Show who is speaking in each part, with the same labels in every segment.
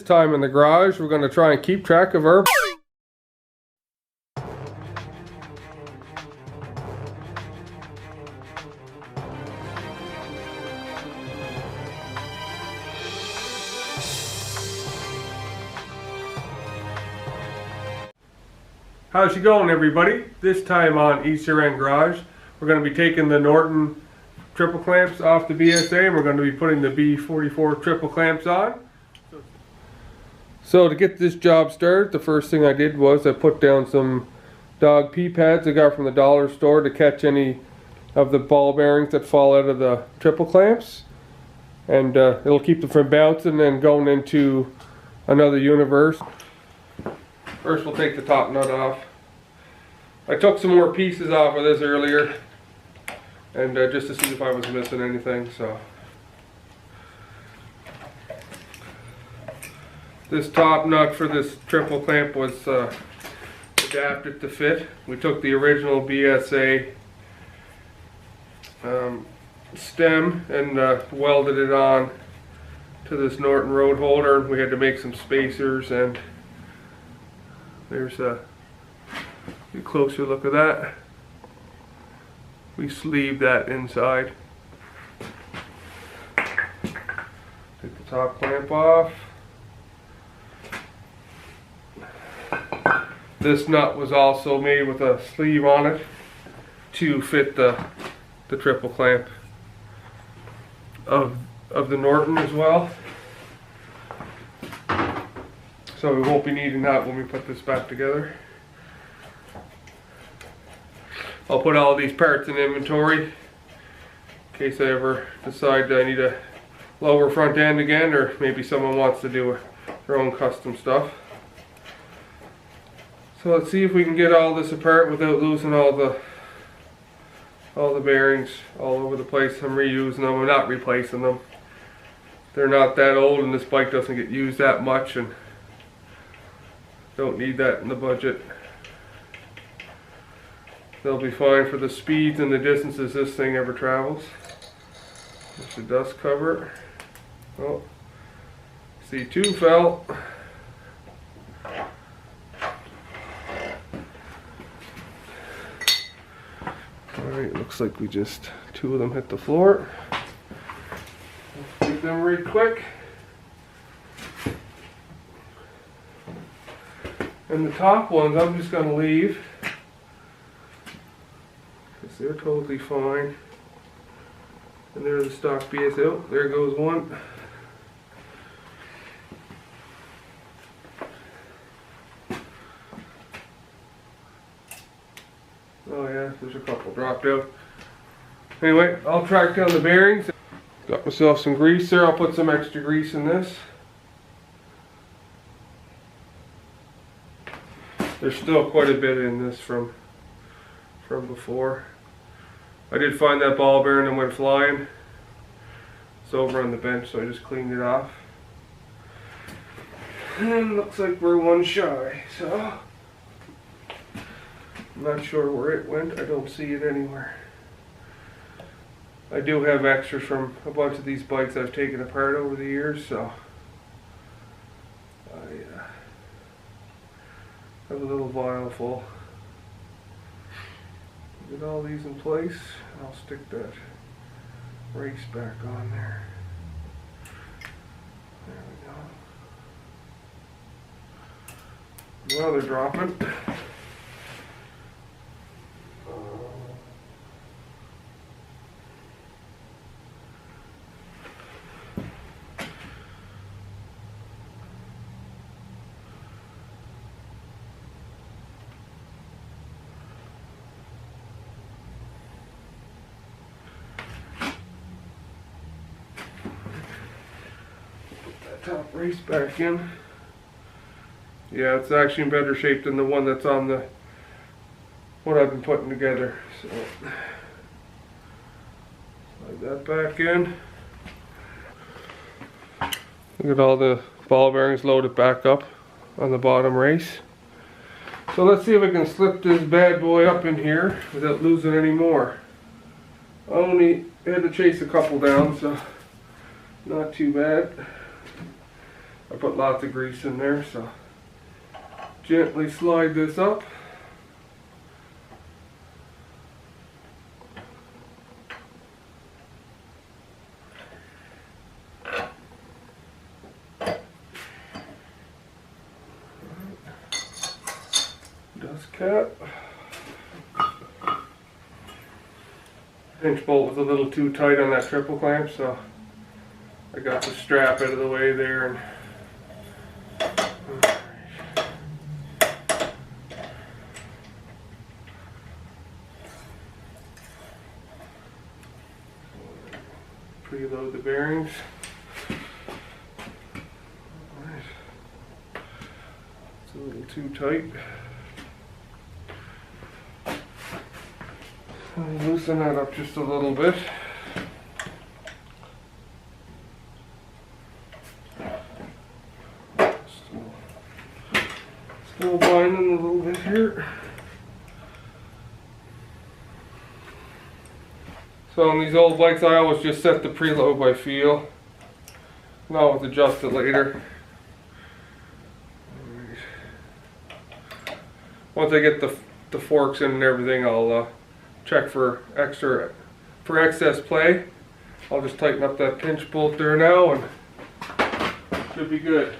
Speaker 1: This time in the garage, we're going to try and keep track of our How's it going, everybody? This time on Easter End Garage, we're going to be taking the Norton triple clamps off the BSA and we're going to be putting the B44 triple clamps on. So to get this job started, the first thing I did was I put down some dog pee pads I got from the dollar store to catch any of the ball bearings that fall out of the triple clamps, and it'll keep them from bouncing and going into another universe. First we'll take the top nut off. I took some more pieces off of this earlier and just to see if I was missing anything. So this top nut for this triple clamp was adapted to fit. We took the original BSA stem and welded it on to this Norton road holder. We had to make some spacers, and there's a closer look at that. We sleeved that inside. Take the top clamp off. This nut was also made with a sleeve on it to fit the triple clamp of the Norton as well. So we won't be needing that when we put this back together. I'll put all these parts in inventory in case I ever decide I need a lower front end again, or maybe someone wants to do their own custom stuff. So let's see if we can get all this apart without losing all the bearings all over the place. I'm reusing them, I'm not replacing them. They're not that old and this bike doesn't get used that much, and don't need that in the budget. They'll be fine for the speeds and the distances this thing ever travels. There's the dust cover. Oh, C2 fell. Alright, looks like we just, two of them hit the floor. Let's take them right quick. And the top ones I'm just going to leave because they're totally fine. And there's the stock BSA. Oh, there goes one. Oh yeah, there's a couple dropped out. Anyway, I'll track down the bearings. Got myself some grease there. I'll put some extra grease in this. There's still quite a bit in this from before. I did find that ball bearing and went flying. It's over on the bench, so I just cleaned it off. And looks like we're one shy, so I'm not sure where it went. I don't see it anywhere. I do have extras from a bunch of these bikes I've taken apart over the years, so I have a little vial full. Get all these in place. I'll stick that race back on there. There we go. Well, they're dropping. Top race back in. Yeah, it's actually in better shape than the one that's on the what I've been putting together. So slide that back in. Look at all the ball bearings loaded back up on the bottom race. So let's see if I can slip this bad boy up in here without losing any more. I only had to chase a couple down, so not too bad. I put lots of grease in there, so gently slide this up. Dust cap. Pinch bolt was a little too tight on that triple clamp, so I got the strap out of the way there. And preload the bearings. Alright. It's a little too tight. Loosen that up just a little bit. Still binding a little bit here. So on these old bikes, I always just set the preload by feel. And I'll always adjust it later. Once I get the forks in and everything, I'll check for excess play. I'll just tighten up that pinch bolt there now and should be good.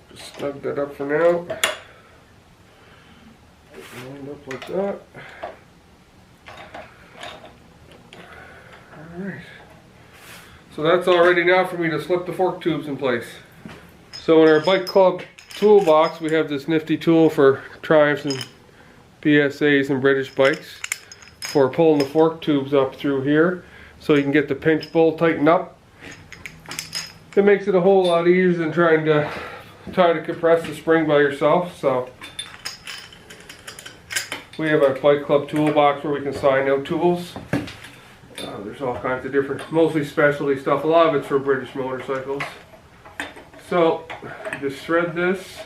Speaker 1: Just snug that up for now. Lined up like that. Alright, so that's all ready now for me to slip the fork tubes in place. So in our bike club toolbox, we have this nifty tool for Triumphs and BSAs and British bikes for pulling the fork tubes up through here so you can get the pinch bolt tightened up. It makes it a whole lot easier than trying to compress the spring by yourself. So we have our bike club toolbox where we can sign out tools. There's all kinds of different, mostly specialty stuff. A lot of it's for British motorcycles. So, just thread this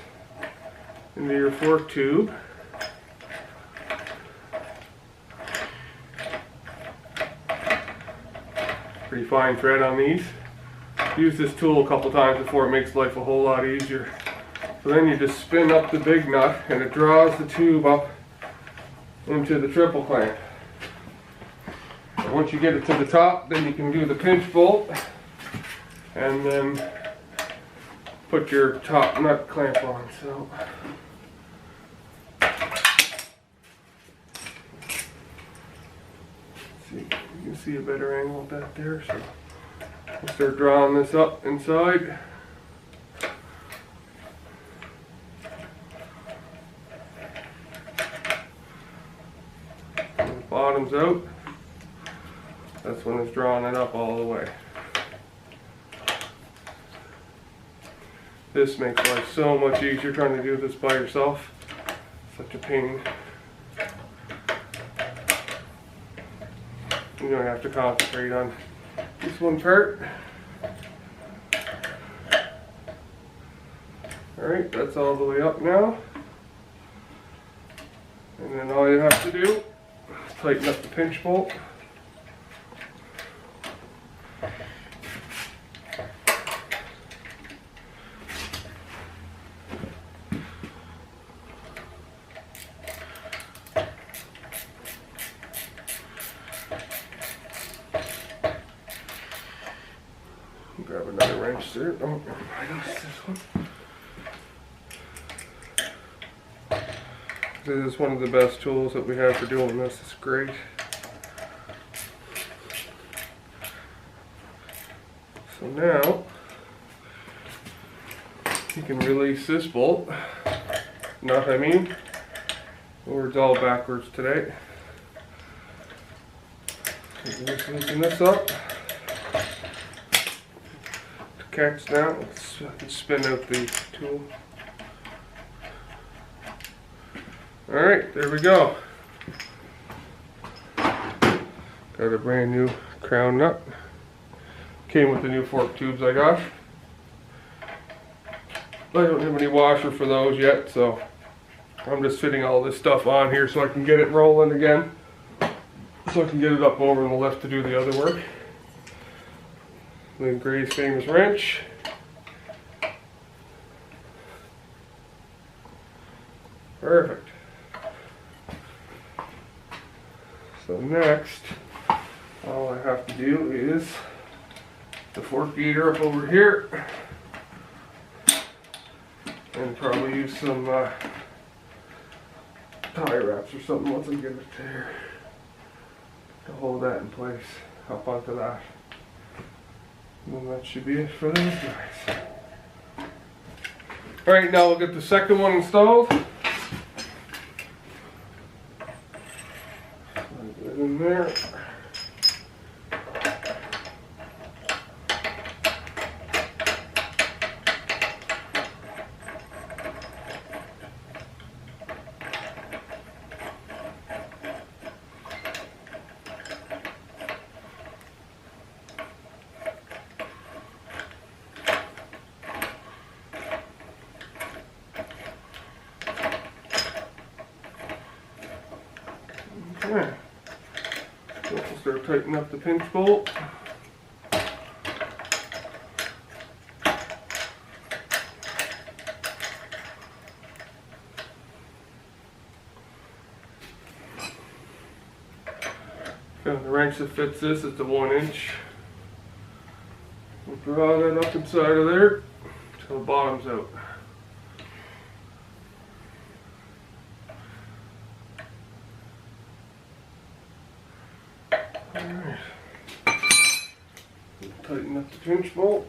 Speaker 1: into your fork tube. Pretty fine thread on these. Use this tool a couple times before it makes life a whole lot easier. So then you just spin up the big nut and it draws the tube up into the triple clamp. Once you get it to the top, then you can do the pinch bolt and then put your top nut clamp on. So see, you can see a better angle of that there. So we'll start drawing this up inside. And the bottom's out. That's when it's drawing it up all the way. This makes life so much easier trying to do this by yourself. Such a pain. You don't have to concentrate on this one part. Alright, that's all the way up now. And then all you have to do is tighten up the pinch bolt. Grab another wrench there. Oh, I lost this one. This is one of the best tools that we have for doing this. It's great. So now you can release this bolt. Nut, I mean. Words all backwards today. You can just loosen this up. Catch that. Let's spin out the tool. Alright, there we go. Got a brand new crown nut. Came with the new fork tubes I got. I don't have any washer for those yet, so I'm just fitting all this stuff on here so I can get it rolling again. So I can get it up over on the lift to do the other work. Then Gray's famous wrench. Perfect. So next, all I have to do is the fork gator up over here. And probably use some tie wraps or something once I get it there to hold that in place up onto that. And that should be it for those guys. Alright, now we'll get the second one installed. Slide that in there. Okay. So we'll start tightening up the pinch bolt. And the wrench that fits this is the 1 inch. We'll draw that up inside of there till the bottom's out. Alright. Tighten up the pinch bolt.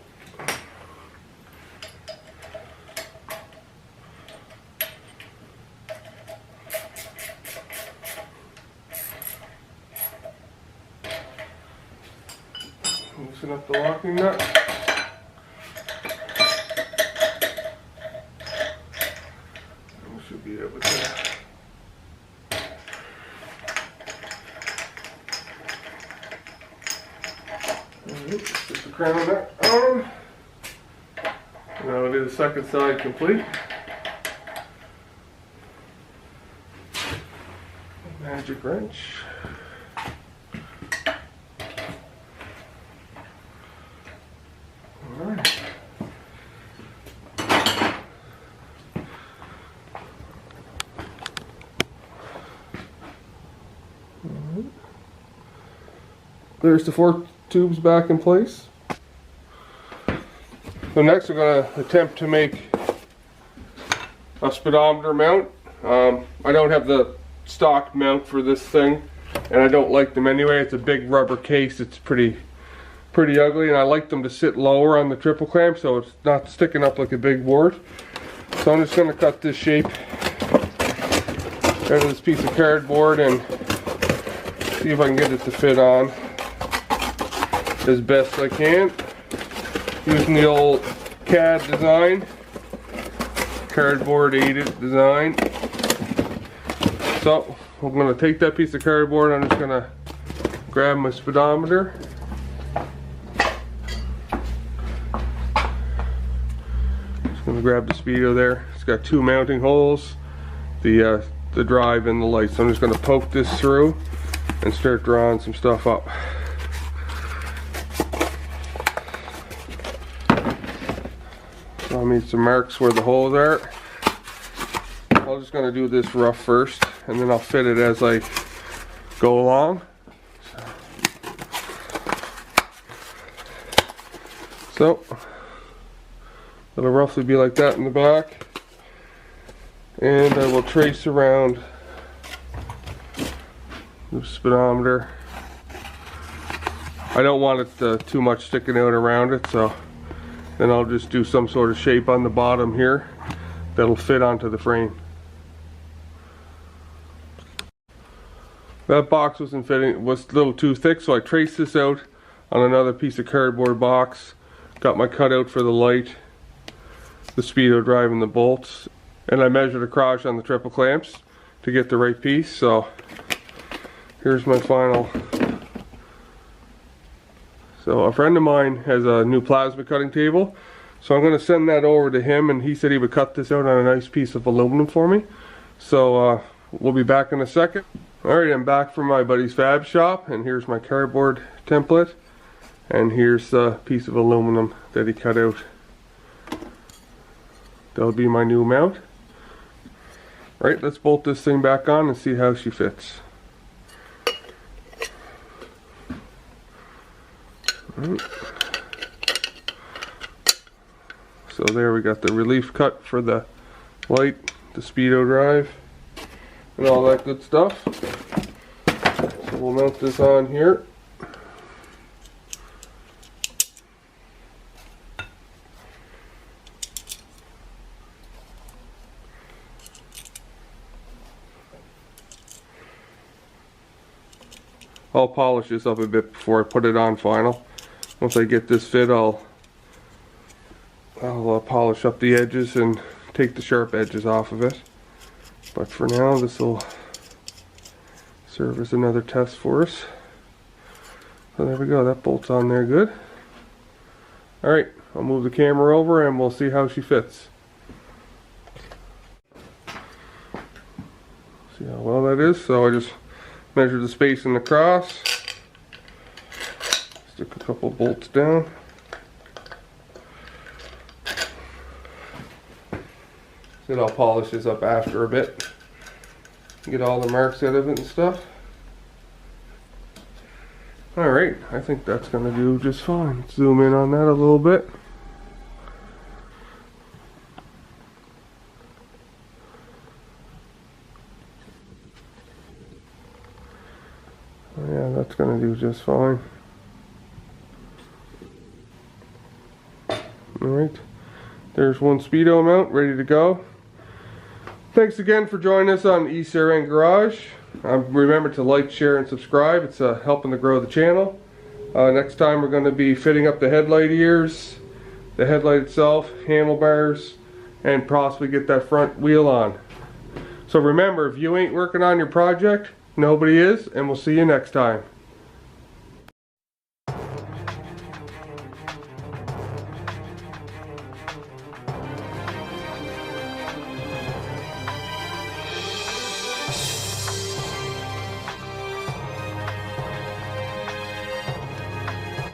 Speaker 1: Loosen up the locking nut. We should be able to. Alright, put the crown of that on. Now we'll do the second side complete. Magic wrench. Alright. There's the 4 tubes back in place. So next we're going to attempt to make a speedometer mount. I don't have the stock mount for this thing, and I don't like them anyway. It's a big rubber case. It's pretty ugly, and I like them to sit lower on the triple clamp so it's not sticking up like a big board. So I'm just going to cut this shape out of this piece of cardboard and see if I can get it to fit on as best I can, using the old CAD design, cardboard aided design. So I'm going to take that piece of cardboard, I'm just going to grab my speedometer, just going to grab the speedo there. It's got 2 mounting holes, the drive and the light. So I'm just going to poke this through and start drawing some stuff up. So I made some marks where the holes are. I'm just going to do this rough first, and then I'll fit it as I go along. So it'll roughly be like that in the back, and I will trace around the speedometer. I don't want it too much sticking out around it, so then I'll just do some sort of shape on the bottom here that'll fit onto the frame. That box wasn't fitting, was a little too thick, so I traced this out on another piece of cardboard box. Got my cutout for the light, the speedo drive and the bolts, and I measured across on the triple clamps to get the right piece. So here's my final. So a friend of mine has a new plasma cutting table, So I'm going to send that over to him, and he said he would cut this out on a nice piece of aluminum for me. So we'll be back in a second. Alright, I'm back from my buddy's fab shop, and here's my cardboard template, and here's the piece of aluminum that he cut out. That'll be my new mount. Right, let's bolt this thing back on and see how she fits. Right. So there we got the relief cut for the light, the speedo drive, and all that good stuff. So we'll mount this on here. I'll polish this up a bit before I put it on final. Once I get this fit, I'll polish up the edges and take the sharp edges off of it. But for now, this will serve as another test for us. So there we go, that bolt's on there good. Alright, I'll move the camera over and we'll see how she fits. See how well that is. So I just measure the spacing across, stick a couple bolts down. Then I'll polish this up after a bit, get all the marks out of it and stuff. Alright, I think that's going to do just fine. Let's zoom in on that a little bit. Yeah, that's going to do just fine. Alright, there's one speedo mount ready to go. Thanks again for joining us on ECRN Garage. Remember to like, share, and subscribe. It's helping to grow the channel. Next time we're going to be fitting up the headlight ears, the headlight itself, handlebars, and possibly get that front wheel on. So remember, if you ain't working on your project, nobody is, and we'll see you next time.